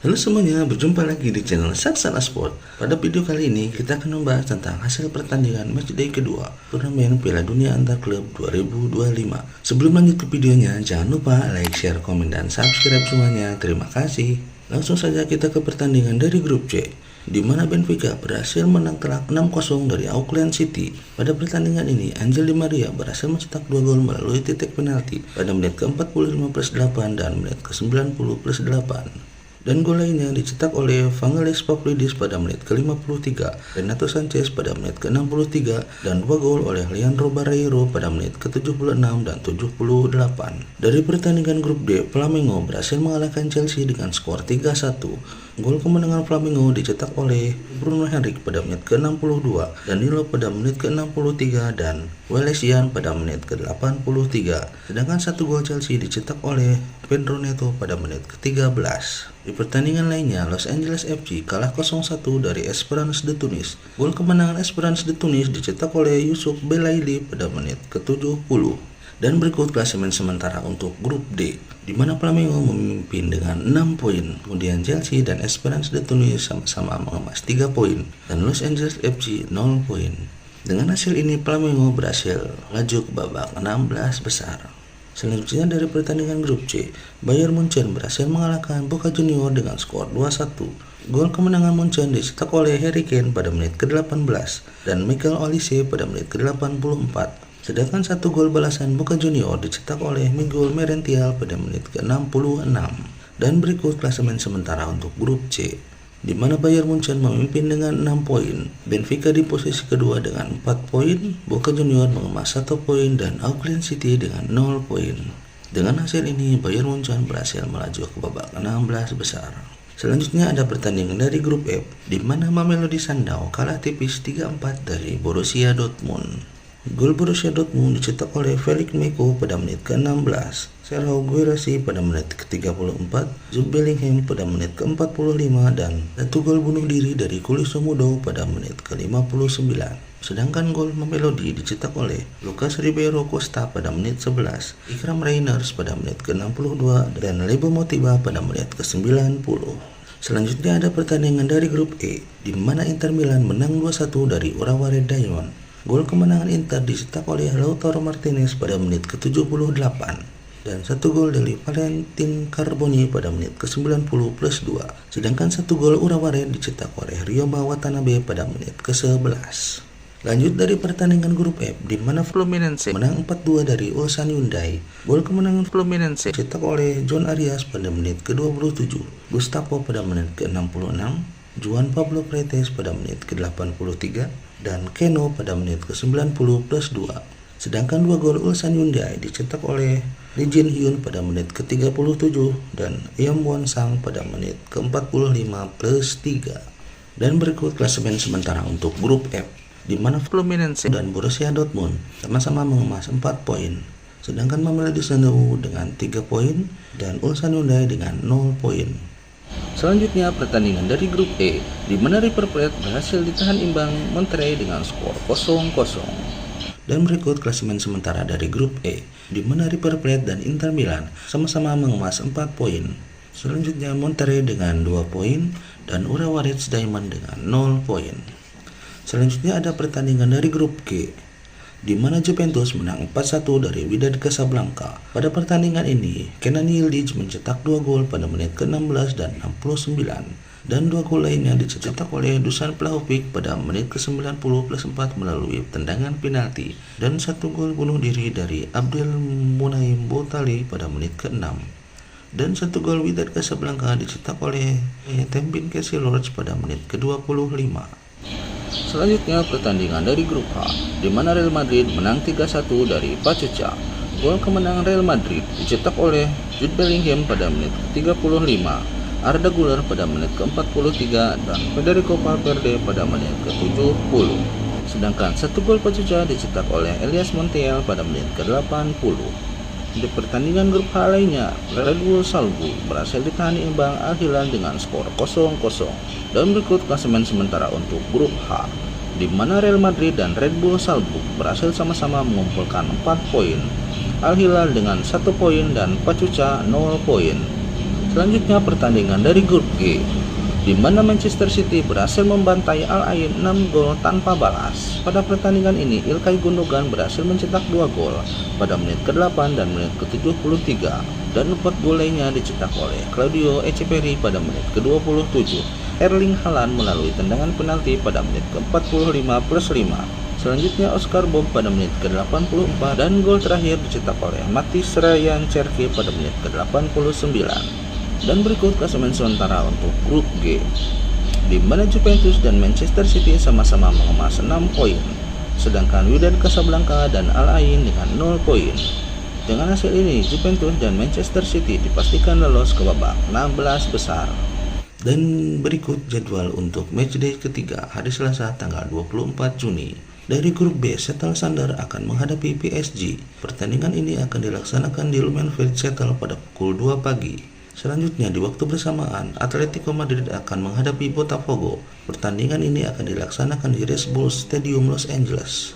Halo semuanya, berjumpa lagi di channel Saksana Sport. Pada video kali ini kita akan membahas tentang hasil pertandingan matchday kedua turnamen Piala Dunia Antar Klub 2025. Sebelum lanjut ke videonya, jangan lupa like, share, komen, dan subscribe semuanya. Terima kasih. Langsung saja kita ke pertandingan dari grup C, di mana Benfica berhasil menang telak 6-0 dari Auckland City. Pada pertandingan ini, Angel Di Maria berhasil mencetak 2 gol melalui titik penalti pada menit ke-45+8 dan menit ke-90+8. Dan gol lainnya dicetak oleh Vangelis Pavlidis pada menit ke-53, Renato Sanchez pada menit ke-63, dan 2 gol oleh Leandro Barreiro pada menit ke-76 dan 78. Dari pertandingan grup D, Flamengo berhasil mengalahkan Chelsea dengan skor 3-1. Gol kemenangan Flamengo dicetak oleh Bruno Henrique pada menit ke-62, Danilo pada menit ke-63, dan Walesian pada menit ke-83. Sedangkan 1 gol Chelsea dicetak oleh Pedro Neto pada menit ke-13. Di pertandingan lainnya, Los Angeles FC kalah 0-1 dari Esperance de Tunis. Gol kemenangan Esperance de Tunis dicetak oleh Youssouf Belaili pada menit ke-70. Dan berikut klasemen sementara untuk grup D, di mana Flamengo memimpin dengan 6 poin, kemudian Chelsea dan Esperance de Tunis sama-sama mengemas 3 poin, dan Los Angeles FC 0 poin. Dengan hasil ini, Flamengo berhasil laju ke babak 16 besar. Selanjutnya dari pertandingan grup C, Bayern Munchen berhasil mengalahkan Boca Juniors dengan skor 2-1. Gol kemenangan Munchen dicetak oleh Harry Kane pada menit ke-18 dan Michael Olise pada menit ke-84. Sedangkan 1 gol balasan Boca Juniors dicetak oleh Miguel Merentiel pada menit ke-66. Dan berikut klasemen sementara untuk grup C, di mana Bayern Munchen memimpin dengan 6 poin, Benfica di posisi kedua dengan 4 poin, Boca Juniors mengemas 1 poin, dan Auckland City dengan 0 poin. Dengan hasil ini, Bayern Munchen berhasil melaju ke babak 16 besar. Selanjutnya ada pertandingan dari grup F, di mana Mamelodi Sundowns kalah tipis 3-4 dari Borussia Dortmund. Gol Borussia Dortmund dicetak oleh Felix Meko pada menit ke-16, Serhou Guirassy pada menit ke-34, Jude Bellingham pada menit ke-45, dan 1 gol bunuh diri dari Kuliso Mudo pada menit ke-59. Sedangkan gol Mamelodi dicetak oleh Lucas Ribeiro Costa pada menit 11, Ikram Reyners pada menit ke-62, dan Lebo Motiba pada menit ke-90. Selanjutnya ada pertandingan dari grup E, di mana Inter Milan menang 2-1 dari Urawa Red Diamond. Gol kemenangan Inter dicetak oleh Lautaro Martinez pada menit ke-78 dan 1 gol dari Valentin Carboni pada menit ke-90+2. Sedangkan 1 gol Urawa Red dicetak oleh Ryoba Watanabe pada menit ke-11. Lanjut dari pertandingan grup F, di mana Fluminense menang 4-2 dari Ulsan Hyundai. Gol kemenangan Fluminense dicetak oleh John Arias pada menit ke-27, Gustavo pada menit ke-66, Juan Pablo Freitas pada menit ke-83, dan Keno pada menit ke-90+2. Sedangkan 2 gol Ulsan Hyundai dicetak oleh Lee Jin Hyun pada menit ke-37 dan Yam Won Sang pada menit ke-45+3. Dan berikut klasemen sementara untuk grup F, di mana Fluminense dan Borussia Dortmund sama-sama mengemas 4 poin. Sedangkan Mamelodi Sundowns dengan 3 poin dan Ulsan Hyundai dengan 0 poin. Selanjutnya pertandingan dari grup E, di mana River Plate berhasil ditahan imbang Monterrey dengan skor 0-0. Dan berikut klasemen sementara dari grup E, di mana River Plate dan Inter Milan sama-sama mengemas 4 poin. Selanjutnya Monterrey dengan 2 poin dan Urawa Red Diamond dengan 0 poin. Selanjutnya ada pertandingan dari grup G, di mana Juventus menang 4-1 dari Wydad Casablanca. Pada pertandingan ini, Kenan Yildiz mencetak 2 gol pada menit ke-16 dan 69, dan 2 gol lainnya dicetak oleh Dusan Vlahovic pada menit ke-90+4 melalui tendangan penalti, dan 1 gol bunuh diri dari Abdel Munaim Boutali pada menit ke-6. Dan 1 gol Wydad Casablanca dicetak oleh Tembin Casillas pada menit ke-25. Selanjutnya pertandingan dari grup H, di mana Real Madrid menang 3-1 dari Pachuca. Gol kemenangan Real Madrid dicetak oleh Jude Bellingham pada menit ke-35, Arda Güler pada menit ke-43, dan Federico Valverde pada menit ke-70. Sedangkan 1 gol Pachuca dicetak oleh Elias Montiel pada menit ke-80. Di pertandingan grup H lainnya, Red Bull Salzburg berhasil ditahan imbang Al Hilal dengan skor 0-0. Dan berikut klasemen sementara untuk grup H, di mana Real Madrid dan Red Bull Salzburg berhasil sama-sama mengumpulkan 4 poin. Al Hilal dengan 1 poin dan Pachuca 0 poin. Selanjutnya pertandingan dari grup G, di mana Manchester City berhasil membantai Al Ain 6 gol tanpa balas. Pada pertandingan ini, Ilkay Gundogan berhasil mencetak 2 gol pada menit ke-8 dan menit ke-73, dan 4 gol lainnya dicetak oleh Claudio Echeverri pada menit ke-27. Erling Haaland melalui tendangan penalti pada menit ke-45+5. Selanjutnya Oscar Bob pada menit ke-84, dan gol terakhir dicetak oleh Matis Ryan Cherki pada menit ke-89. Dan berikut klasemen sementara untuk grup G, di mana Juventus dan Manchester City sama-sama mengemas 6 poin, sedangkan Wydad Casablanca dan Al Ain dengan 0 poin. Dengan hasil ini, Juventus dan Manchester City dipastikan lolos ke babak 16 besar. Dan berikut jadwal untuk matchday ketiga hari Selasa tanggal 24 Juni. Dari grup B, Seattle Sounders akan menghadapi PSG. Pertandingan ini akan dilaksanakan di Lumenfield Seattle pada pukul 2 pagi. Selanjutnya di waktu bersamaan, Atletico Madrid akan menghadapi Botafogo. Pertandingan ini akan dilaksanakan di Red Bull Stadium Los Angeles.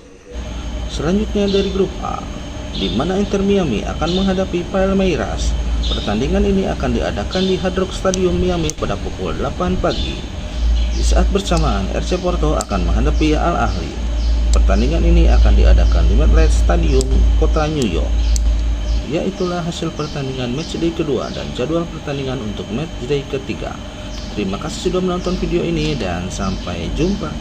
Selanjutnya dari grup A, di mana Inter Miami akan menghadapi Palmeiras. Pertandingan ini akan diadakan di Hard Rock Stadium Miami pada pukul 8 pagi. Di saat bersamaan, RC Porto akan menghadapi Al Ahly. Pertandingan ini akan diadakan di MetLife Stadium, kota New York. Ya, itulah hasil pertandingan matchday kedua dan jadwal pertandingan untuk matchday ketiga. Terima kasih sudah menonton video ini dan sampai jumpa.